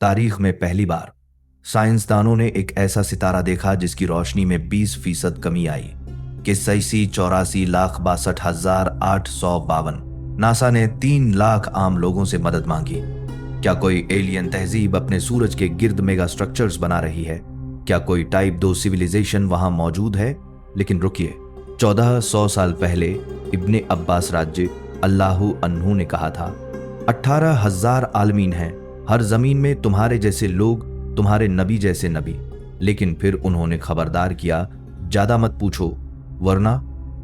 तारीख में पहली बार साइंसदानों ने एक ऐसा सितारा देखा जिसकी रोशनी में 20% कमी आई। किस्सा 84,62,852। नासा ने 3 लाख आम लोगों से मदद मांगी। क्या कोई एलियन तहजीब अपने सूरज के गिर्द मेगा स्ट्रक्चर्स बना रही है? क्या कोई टाइप 2 सिविलाइजेशन वहां मौजूद है? लेकिन रुकिए, 1400 साल पहले इब्ने अब्बास राज्य अल्लाहु अन्हु ने कहा था, 18,000 आलमीन हैं, हर जमीन में तुम्हारे जैसे लोग, तुम्हारे नबी जैसे नबी। लेकिन फिर उन्होंने खबरदार किया, ज्यादा मत पूछो वरना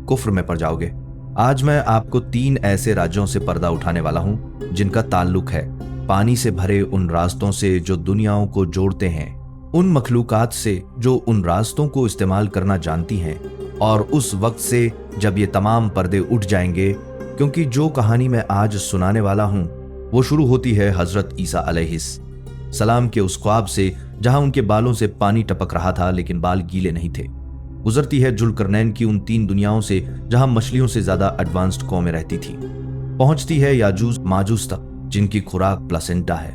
कुफ्र में पड़ जाओगे। आज मैं आपको 3 ऐसे राज्यों से पर्दा उठाने वाला हूं जिनका ताल्लुक है पानी से भरे उन रास्तों से जो दुनियाओं को जोड़ते हैं, उन मखलूकात से जो उन रास्तों को इस्तेमाल करना जानती हैं, और उस वक्त से जब ये तमाम पर्दे उठ जाएंगे, क्योंकि जो कहानी मैं आज सुनाने वाला हूं वो शुरू होती है हजरत ईसा अलैहिस सलाम के उस ख्वाब से जहां उनके बालों से पानी टपक रहा था लेकिन बाल गीले नहीं थे। गुजरती है जुल्करनैन की उन 3 दुनियाओं से जहां मछलियों से ज्यादा एडवांस्ड कौमें रहती थी। पहुंचती है याजूज माजूज तक जिनकी खुराक प्लासेंटा है,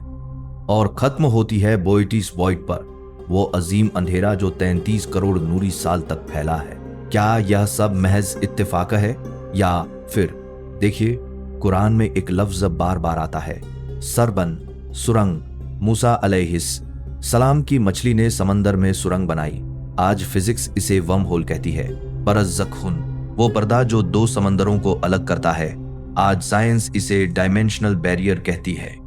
और खत्म होती है बोइटिस वॉइड पर, वो अजीम अंधेरा जो 33 करोड़ नूरी साल तक फैला है। क्या यह सब महज इत्तेफाक है या फिर? देखिए, कुरान में एक लफ्ज बार बार आता है, सरबन, सुरंग। मूसा अलैहिस सलाम की मछली ने समंदर में सुरंग बनाई। आज फिजिक्स इसे वर्म होल कहती है। बरज़्ज़ख़ुन, वो पर्दा जो 2 समंदरों को अलग करता है, आज साइंस इसे डायमेंशनल बैरियर कहती है।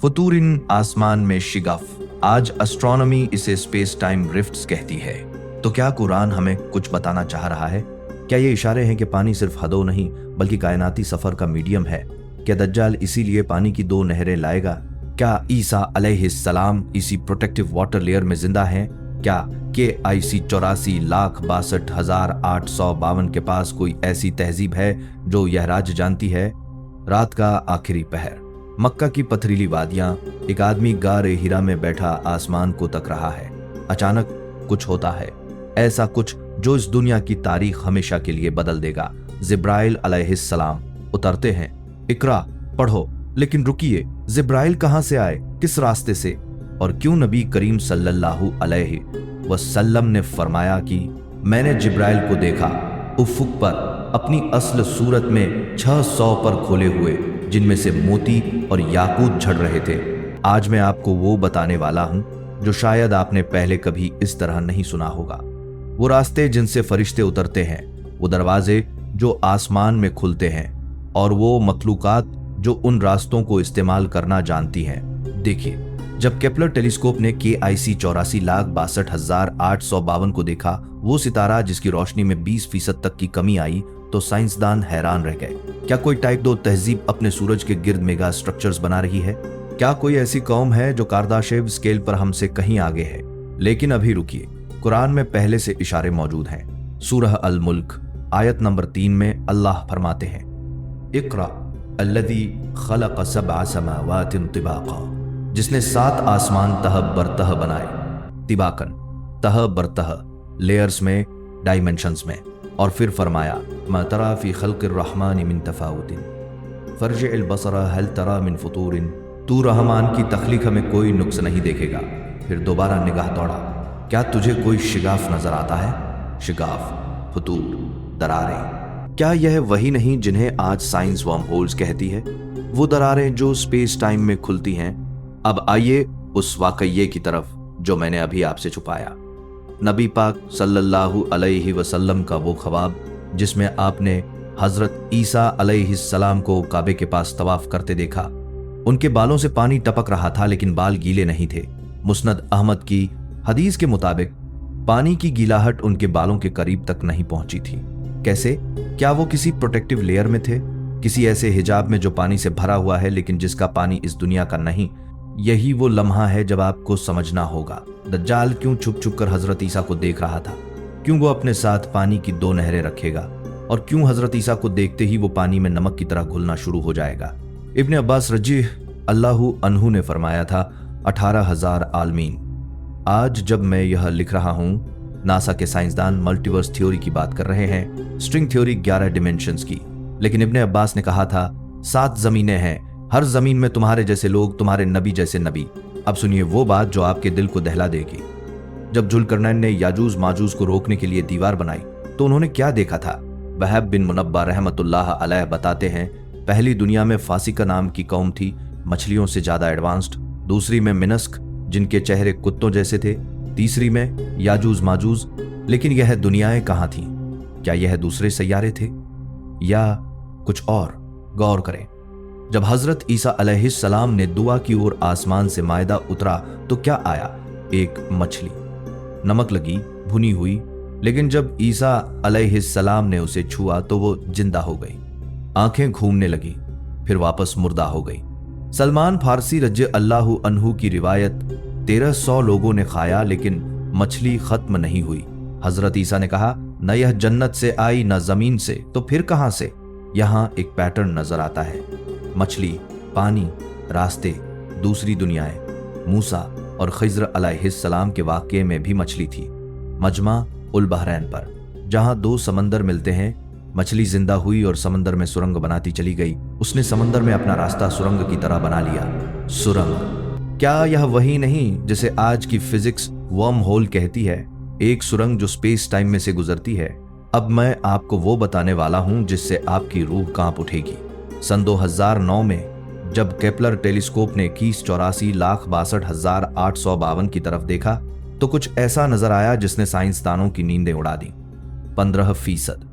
फतूरिन, आसमान में शिगफ, आज एस्ट्रोनॉमी इसे स्पेस टाइम रिफ्ट्स कहती है। तो क्या कुरान हमें कुछ बताना चाह रहा है? क्या ये इशारे हैं कि पानी सिर्फ हदों नहीं बल्कि कायनाती सफर का मीडियम है? क्या दज्जाल इसीलिए पानी की 2 नहरें लाएगा? क्या ईसा अलैहिस सलाम इसी प्रोटेक्टिव वाटर लेयर में जिंदा हैं? क्या KIC 84,62,852 के पास कोई ऐसी तहजीब है जो यह राज जानती है? रात का आखिरी पहर, मक्का की पथरीली वादियां, एक आदमी गारे हिरा में बैठा आसमान को तक रहा है। अचानक कुछ होता है, ऐसा कुछ जो इस दुनिया की तारीख हमेशा के लिए बदल देगा। जिब्राइल अलैहिस सलाम उतरते हैं। इकरा, पढ़ो। लेकिन रुकिए, जिब्राइल कहां से आए, किस रास्ते से, और क्यों नबी करीम सल्लल्लाहु अलैहि वसल्लम ने फरमाया कि मैंने जिब्राइल को देखा उफ़ुक पर अपनी असल सूरत में 600 पर खोले हुए, जिनमें से मोती और याकूत झड़ रहे थे। आज मैं आपको वो बताने वाला हूं जो शायद आपने पहले कभी इस तरह नहीं सुना होगा। वो रास्ते जिनसे फरिश्ते उतरते हैं, वो दरवाजे जो आसमान में खुलते हैं, और वो मखलूकात जो उन रास्तों को इस्तेमाल करना जानती हैं। देखिए, जब केपलर टेलीस्कोप ने KIC 84,62,852 को देखा, वो सितारा जिसकी रोशनी में 20% तक की कमी आई, तो साइंसदान हैरान रह गए। क्या कोई टाइप 2 तहजीब अपने सूरज के गिर्द मेगा स्ट्रक्चर्स बना रही है? क्या कोई ऐसी कौम है जो कार्दाशेव स्केल पर हमसे कहीं आगे है? लेकिन अभी रुकिए, कुरान में पहले से इशारे मौजूद हैं। सूरह अल मुल्क आयत नंबर 3 में अल्लाह फरमाते हैं, इक़रा अल्लज़ी ख़लक़ सबअ समावातिन तिबाक़ा, जिसने 7 आसमान तह बरतह बनाए। तिबाकन, तह बरतह, लेयर्स में, डायमेंशंस में। और फिर फरमाया, मा तरा फी खल्क़िर रहमानि मिन तफावुतिन फर्जिअल बसरा हल तरा मिन फुतूरिन, तू रहमान की तख्लीक में कोई नुक्स नहीं देखेगा। फिर दोबारा निगाह दौड़ा, क्या तुझे कोई शिगाफ नजर आता है? शिगाफ, फतूर, दरारें। क्या यह वही नहीं जिन्हें आज साइंस वर्म होल्स कहती है? वो दरारें जो स्पेस टाइम में खुलती हैं। अब आइए उस वाकये की तरफ जो मैंने अभी आपसे छुपाया। नबी पाक सल्लल्लाहु अलैहि वसल्लम का वो ख्वाब जिसमें आपने हजरत ईसा अलैहिस सलाम को काबे के पास तवाफ करते देखा। उनके बालों से पानी टपक रहा था लेकिन बाल गीले नहीं थे। मुस्नद अहमद की हदीस के मुताबिक पानी की गीलाहट उनके बालों के करीब तक नहीं पहुंची थी। कैसे? क्या वो किसी प्रोटेक्टिव लेयर में थे, किसी ऐसे हिजाब में जो पानी से भरा हुआ है लेकिन जिसका पानी इस दुनिया का नहीं? यही वो लम्हा है जब आपको समझना होगा दज्जाल क्यों छुप छुप कर हजरत ईसा को देख रहा था, क्यों वो अपने साथ पानी की 2 नहरें रखेगा, और क्यों हजरत ईसा को देखते ही वो पानी में नमक की तरह घुलना शुरू हो जाएगा। इब्ने अब्बास रजी अल्लाहु अन्हु ने फरमाया था, 18,000 आलमीन। आज जब मैं यह लिख रहा हूं, नासा के साइंसदान मल्टीवर्स थ्योरी की बात कर रहे हैं, स्ट्रिंग थ्योरी 11 डिमेंशंस की। लेकिन इब्ने अब्बास ने कहा था 7 जमीनें हैं, हर जमीन में तुम्हारे जैसे लोग, तुम्हारे नबी जैसे नबी। अब सुनिए वो बात जो आपके दिल को दहला देगी। जब जुल्करनैन ने याजूज माजूज को रोकने के लिए दीवार बनाई तो उन्होंने क्या देखा था? वहब बिन मुनब्बा रहमतुल्लाह अलैह बताते हैं, पहली दुनिया में फासिका नाम की कौम थी, मछलियों से ज्यादा एडवांस्ड। दूसरी में मिनस्क, जिनके चेहरे कुत्तों जैसे थे। तीसरी में याजूज माजूज। लेकिन यह दुनियाएं कहाँ थीं? क्या यह दूसरे सैयारे थे या कुछ और? गौर करें, जब हजरत ईसा अलैहिस्सलाम ने दुआ की ओर आसमान से मायदा उतरा तो क्या आया? एक मछली, नमक लगी, भुनी हुई। लेकिन जब ईसा अलैहिस्सलाम ने उसे छुआ तो वो जिंदा हो गई, आंखें घूमने लगी, फिर वापस मुर्दा हो गई। सलमान फारसी रज़ी अल्लाहु अन्हु की रिवायत, 1300 लोगों ने खाया लेकिन मछली खत्म नहीं हुई। हजरत ईसा ने कहा, न यह जन्नत से आई न जमीन से, तो फिर कहां से? यहां एक पैटर्न नजर आता है। मछली, पानी, रास्ते, दूसरी दुनियाएं। मूसा और खिज्र अलैहिस्सलाम के वाक़ये में भी मछली थी। मजमा उल बहरैन पर, जहां दो समंदर मिलते हैं, मछली जिंदा हुई और समंदर में सुरंग बनाती चली गई। उसने समंदर में अपना रास्ता सुरंग की तरह बना लिया। सुरंग, क्या यह वही नहीं जिसे आज की फिजिक्स वर्म होल कहती है? एक सुरंग जो स्पेस टाइम में से गुजरती है। अब मैं आपको वो बताने वाला हूं जिससे आपकी रूह कांप उठेगी। सन 2009 में जब केपलर टेलीस्कोप ने 81,84,62,852 की तरफ देखा तो कुछ ऐसा नजर आया जिसने साइंसदानों की नींदें उड़ा दी। 15%,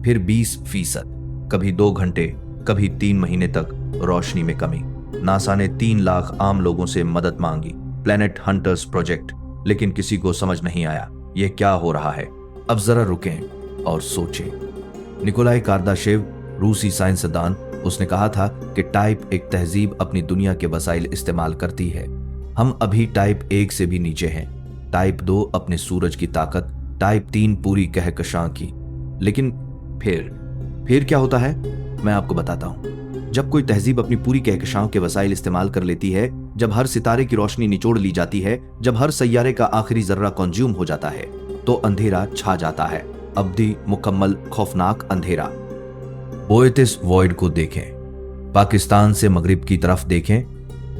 फिर 20%, कभी 2 घंटे, कभी 3 महीने तक रोशनी में कमी। नासा ने 3 लाख आम लोगों से मदद मांगी, प्लेनेट हंटर्स प्रोजेक्ट, लेकिन किसी को समझ नहीं आया ये क्या हो रहा है। अब जरा रुकें और सोचें। निकोलाई कार्दाशेव, रूसी साइंसदान, उसने कहा था कि टाइप एक तहजीब अपनी दुनिया के वसाइल इस्तेमाल करती है। हम अभी टाइप 1 से भी नीचे हैं। टाइप 2 अपने सूरज की ताकत, टाइप 3 पूरी कहकशां की। लेकिन फिर क्या होता है? मैं आपको बताता हूं। जब कोई तहजीब अपनी पूरी कहकशां के वसाइल इस्तेमाल कर लेती है, जब हर सितारे की रोशनी निचोड़ ली जाती है, जब हर सैयारे का आखिरी जर्रा कंज्यूम हो जाता है, तो अंधेरा छा जाता है। अब्दी, मुकम्मल, खौफनाक अंधेरा। बोएतिस वॉइड को देखें। पाकिस्तान से मगरिब की तरफ देखें।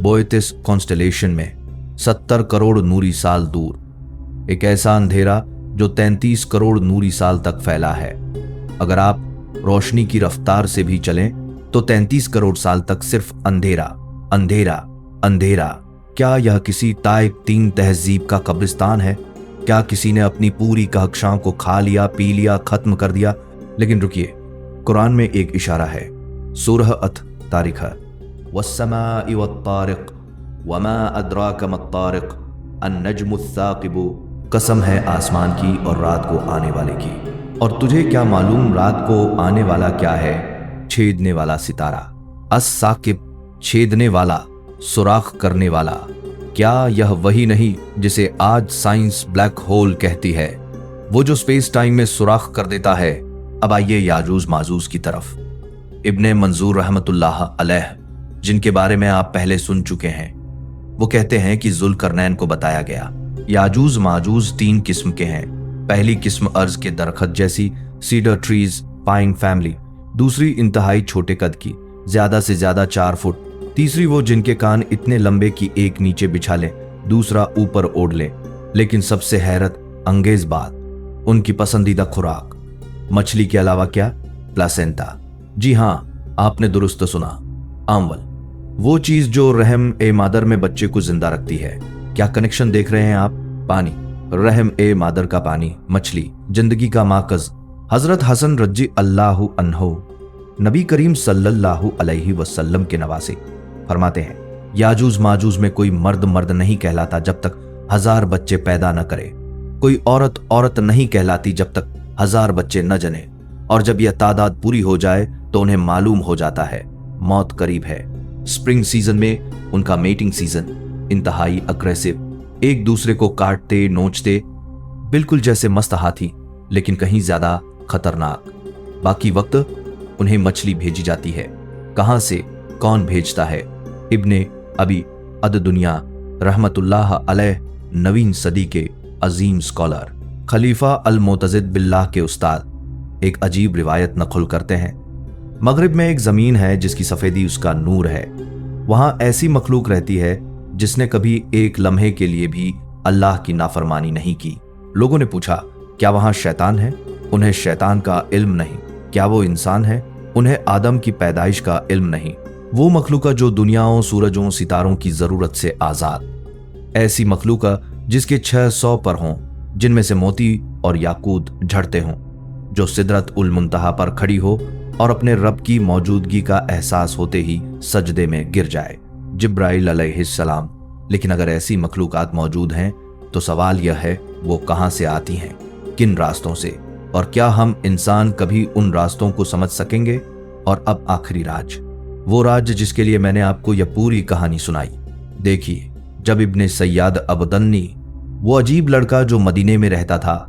बोएतिस कॉन्स्टेलेशन में 70 करोड़ नूरी साल दूर एक ऐसा अंधेरा जो 33 करोड़ नूरी साल तक फैला है। अगर आप रोशनी की रफ्तार से भी चलें तो 33 करोड़ साल तक सिर्फ अंधेरा, अंधेरा, अंधेरा। क्या यह किसी टाइप 3 तहजीब का कब्रिस्तान है? क्या किसी ने अपनी पूरी कहकशां को खा लिया, पी लिया, खत्म कर दिया? लेकिन रुकिए, कुरान में एक इशारा है। सूरह अत तारिक, वस्समाइ वत्तारिक वमा अदराक मत्तारिक अन्नज्मुस्साकिबु, कसम है आसमान की और रात को आने वाले की, और तुझे क्या मालूम रात को आने वाला क्या है? छेदने वाला सितारा। अस-साकिब, छेदने वाला, सुराख करने वाला। क्या यह वही नहीं जिसे आज साइंस ब्लैक होल कहती है, वो जो स्पेस टाइम में सुराख कर देता है? अब आइए याजूज माजूज की तरफ। इब्ने मंजूर रहमतुल्लाह अलैह, जिनके बारे में आप पहले सुन चुके हैं, वो कहते हैं कि जुल्करनैन को बताया गया याजूज माजूज 3 किस्म के हैं। पहली किस्म अर्ज के दरखत जैसी, सीडर ट्रीज, पाइन फैमिली। दूसरी इंतहाई छोटे कद की, ज्यादा से ज्यादा 4 फुट। तीसरी वो जिनके कान इतने लंबे कि एक नीचे बिछा ले, दूसरा ऊपर ओढ़ ले। लेकिन सबसे हैरत अंगेज बात, उनकी पसंदीदा खुराक मछली के अलावा क्या? प्लासेंटा। जी हां, आपने दुरुस्त सुना, आमवल, वो चीज जो रहम ए मादर में बच्चे को जिंदा रखती है। क्या कनेक्शन देख रहे हैं आप? पानी, रहम ए मादर का पानी, मछली, जिंदगी का माकज। हजरत हसन रज़ी अल्लाहु अन्हु, नबी करीम सल्लल्लाहु अलैहि वसल्लम के नवासे, फरमाते हैं, याजूज माजूज में कोई मर्द मर्द नहीं कहलाता जब तक 1000 बच्चे पैदा न करे। कोई औरत औरत नहीं कहलाती जब तक 1000 बच्चे न जने। और जब यह तादाद पूरी हो जाए तो उन्हें मालूम हो जाता है मौत करीब है। स्प्रिंग सीजन में उनका मेटिंग सीजन, इंतहाई अग्रेसिव, एक दूसरे को काटते नोचते, बिल्कुल जैसे मस्त हाथी, लेकिन कहीं ज्यादा खतरनाक। बाकी वक्त उन्हें मछली भेजी जाती है। कहां से, कौन भेजता है? इब्ने अबी अद दुनिया रहमतुल्लाह अलैह, नवीन सदी के अजीम स्कॉलर, खलीफा अल मोतजिद बिल्लाह के उस्ताद, एक अजीब रिवायत नकुल करते हैं। मगरिब में एक जमीन है जिसकी सफेदी उसका नूर है। वहां ऐसी मखलूक रहती है जिसने कभी एक लम्हे के लिए भी अल्लाह की नाफरमानी नहीं की। लोगों ने पूछा, क्या वहां शैतान है? उन्हें शैतान का इल्म नहीं। क्या वो इंसान है? उन्हें आदम की पैदाइश का इल्म नहीं। वो मखलूका जो दुनियाओं, सूरजों, सितारों की जरूरत से आजाद, ऐसी मखलूका जिसके 600 पर हों, जिनमें से मोती और याकूत झड़ते हों, जो सिदरत उल मुंतहा पर खड़ी हो और अपने रब की मौजूदगी का एहसास होते ही सजदे में गिर जाए, जिब्राइल अलैहिस्सलाम। लेकिन अगर ऐसी मखलूकात मौजूद हैं तो सवाल यह है, वो कहां से आती हैं, किन रास्तों से, और क्या हम इंसान कभी उन रास्तों को समझ सकेंगे? और अब आखिरी राज, वो राज जिसके लिए मैंने आपको यह पूरी कहानी सुनाई। देखिए, जब इब्ने सैयद अबदन्नी, वो अजीब लड़का जो मदीने में रहता था,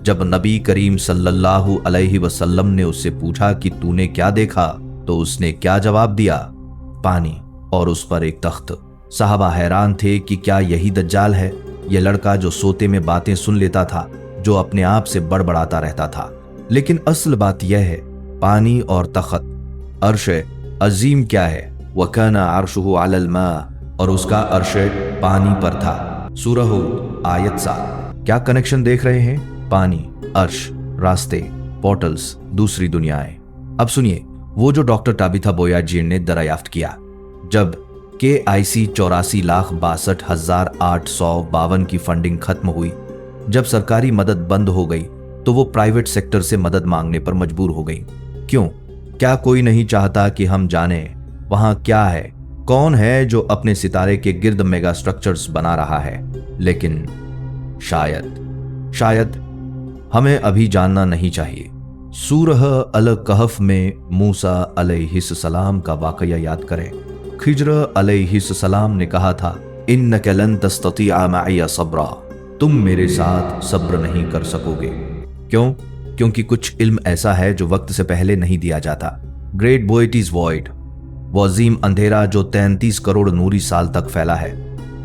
जब नबी करीम सल्लल्लाहु अलैहि वसल्लम ने उससे पूछा कि तूने क्या देखा, तो उसने क्या जवाब दिया? पानी और उस पर एक तख्त। साहबा हैरान थे कि क्या यही दज्जाल है, यह लड़का जो सोते में बातें सुन लेता था, जो अपने आप से बड़बड़ाता रहता था। लेकिन असल बात यह है, पानी और तख्त, अर्श अजीम क्या है? वकाना अर्शुहु अलल मा, और उसका अर्श पानी पर था। सूरह हूद आयत 7। क्या कनेक्शन देख रहे हैं? पानी, अर्श, रास्ते, पोर्टल्स, दूसरी दुनियाएं। अब सुनिए वो जो डॉक्टर टाबिथा बोयाजीर ने दरियाफ्त किया। जब KIC 84,62,852 की फंडिंग खत्म हुई, जब सरकारी मदद बंद हो गई, तो वो प्राइवेट सेक्टर से मदद मांगने पर मजबूर हो गई। क्यों? क्या कोई नहीं चाहता कि हम जाने वहां क्या है, कौन है जो अपने सितारे के गिर्द मेगा स्ट्रक्चर्स बना रहा है? लेकिन शायद हमें अभी जानना नहीं चाहिए। सूरह अल कहफ में मूसा अलैहिस्सलाम का वाकया याद करें। खिज्र अलैहिस्सलाम ने कहा था, इन्नक लन तस्ततिअ मइय सब्रा, तुम मेरे साथ सब्र नहीं कर सकोगे। क्यों? क्योंकि कुछ इल्म ऐसा है जो वक्त से पहले नहीं दिया जाता। ग्रेट बोएटिस वॉइड, वो अजीम अंधेरा जो 33 करोड़ नूरी साल तक फैला है,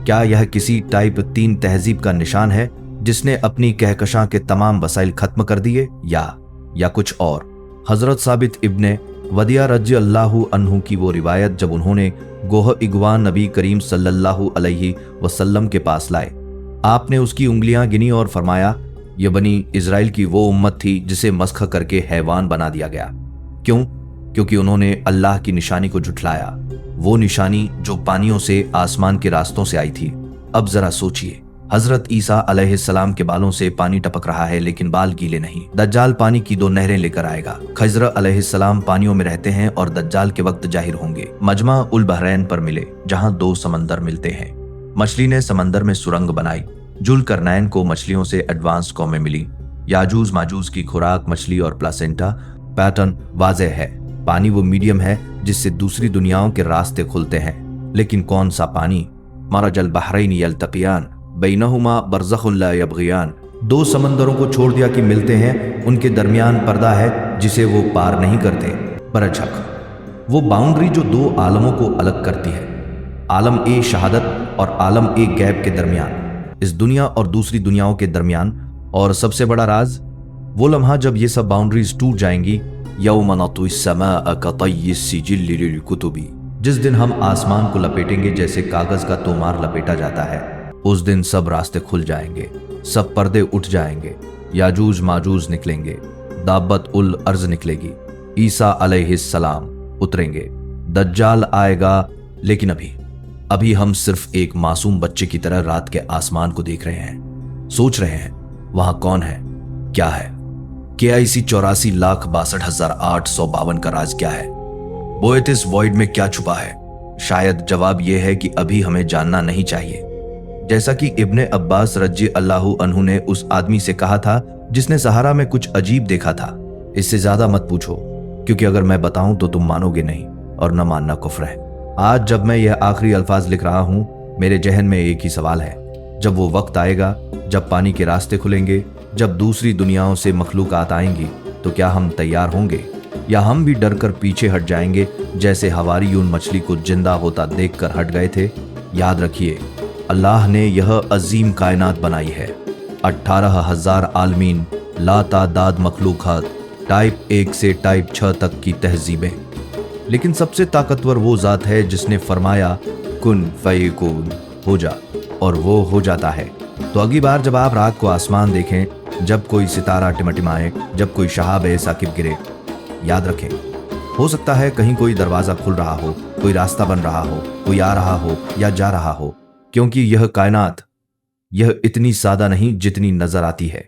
क्या यह किसी टाइप 3 तहजीब का निशान है जिसने अपनी कहकशां के तमाम वसाइल खत्म कर दिए, या कुछ और? हजरत साबित इब्ने वदिया रज़ी अल्लाहु अन्हु की वो रिवायत, जब उन्होंने गोह इगवान नबी करीम सल्लल्लाहु अलैहि वसल्लम के पास लाए, आपने उसकी उंगलियां गिनी और फरमाया, यह बनी इजराइल की वो उम्मत थी जिसे मस्ख करके हैवान बना दिया गया। क्यों? क्योंकि उन्होंने अल्लाह की निशानी को झुठलाया, वो निशानी जो पानियों से, आसमान के रास्तों से आई थी। अब जरा सोचिए, हजरत ईसा अलैहिस्सलाम के बालों से पानी टपक रहा है लेकिन बाल गीले नहीं। दज्जाल पानी की 2 नहरें लेकर आएगा। खिज्र अलैहिस्सलाम पानियों में रहते हैं और दज्जाल के वक्त जाहिर होंगे। मजमा उल बहरैन पर मिले, जहां 2 समंदर मिलते हैं। मछली ने समंदर में सुरंग बनाई। जुल्करनैन को मछलियों से एडवांस कौमें मिली। याजूज माजूज की खुराक मछली और प्लासेंटा। पैटर्न वाज़ेह है, पानी वो मीडियम है जिससे दूसरी दुनियाओं के रास्ते खुलते हैं। लेकिन कौन सा पानी? मरजल बहरैन यल्तक़ियान बैनहुमा बरज़ख़ुन ला यबग़ियान, 2 समंदरों को छोड़ दिया कि मिलते हैं, उनके दरमियान पर्दा है जिसे वो पार नहीं करते। बरझक, वो बाउंड्री जो 2 आलमों को अलग करती है, आलम ए शहादत और आलम ए गैब के दरमियान, इस दुनिया और दूसरी दुनियाओं के दरमियान। और सबसे बड़ा राज, वो लम्हा जब ये सब बाउंड्रीज टूट जाएंगी, यौम नत्विस समाअ कतय्यिस सिजिल्लि लिलकुतुबि, जिस दिन हम आसमान को लपेटेंगे जैसे कागज का तोमार लपेटा जाता है, उस दिन सब रास्ते खुल जाएंगे, सब पर्दे उठ जाएंगे, याजूज माजूज निकलेंगे, दाब्बत उल अर्ज निकलेगी, ईसा अलैहिस्सलाम उतरेंगे, दज्जाल आएगा। लेकिन अभी हम सिर्फ एक मासूम बच्चे की तरह रात के आसमान को देख रहे हैं, सोच रहे हैं वहां कौन है, क्या है? KIC 84,62,852 का राज क्या है? बोएटिस वॉइड में क्या छुपा है? शायद जवाब यह है कि अभी हमें जानना नहीं चाहिए। जैसा कि इब्ने अब्बास रज़ी अल्लाहु अन्हु ने उस आदमी से कहा था जिसने सहारा में कुछ अजीब देखा था, इससे ज्यादा मत पूछो, क्योंकि अगर मैं बताऊं तो तुम मानोगे नहीं, और न मानना कुफ्र है। आज जब मैं यह आखिरी अल्फाज लिख रहा हूं, मेरे जहन में एक ही सवाल है, जब वो वक्त आएगा, जब पानी के रास्ते खुलेंगे, जब दूसरी दुनियाओं से मखलूकात आएंगी, तो क्या हम तैयार होंगे, या हम भी डर कर पीछे हट जाएंगे जैसे हवारियून मछली को जिंदा होता देखकर हट गए थे? याद रखिए, अल्लाह ने यह अजीम कायनात बनाई है, 18,000 आलमीन, लातादाद मखलूकात, टाइप 1 से टाइप 6 तक की तहजीबें। लेकिन सबसे ताकतवर वो ज़ात है जिसने फरमाया कुन फयकून, ہو جا، اور وہ ہو جاتا ہے۔ تو اگلی بار جب آپ رات کو آسمان دیکھیں، جب کوئی ستارہ ٹمٹمائے، جب کوئی شہاب ثاقب گرے، یاد رکھیں ہو سکتا ہے کہیں کوئی دروازہ کھل رہا ہو، کوئی راستہ بن رہا ہو، کوئی آ رہا ہو یا جا رہا ہو، کیونکہ یہ کائنات یہ اتنی سادہ نہیں جتنی نظر آتی ہے۔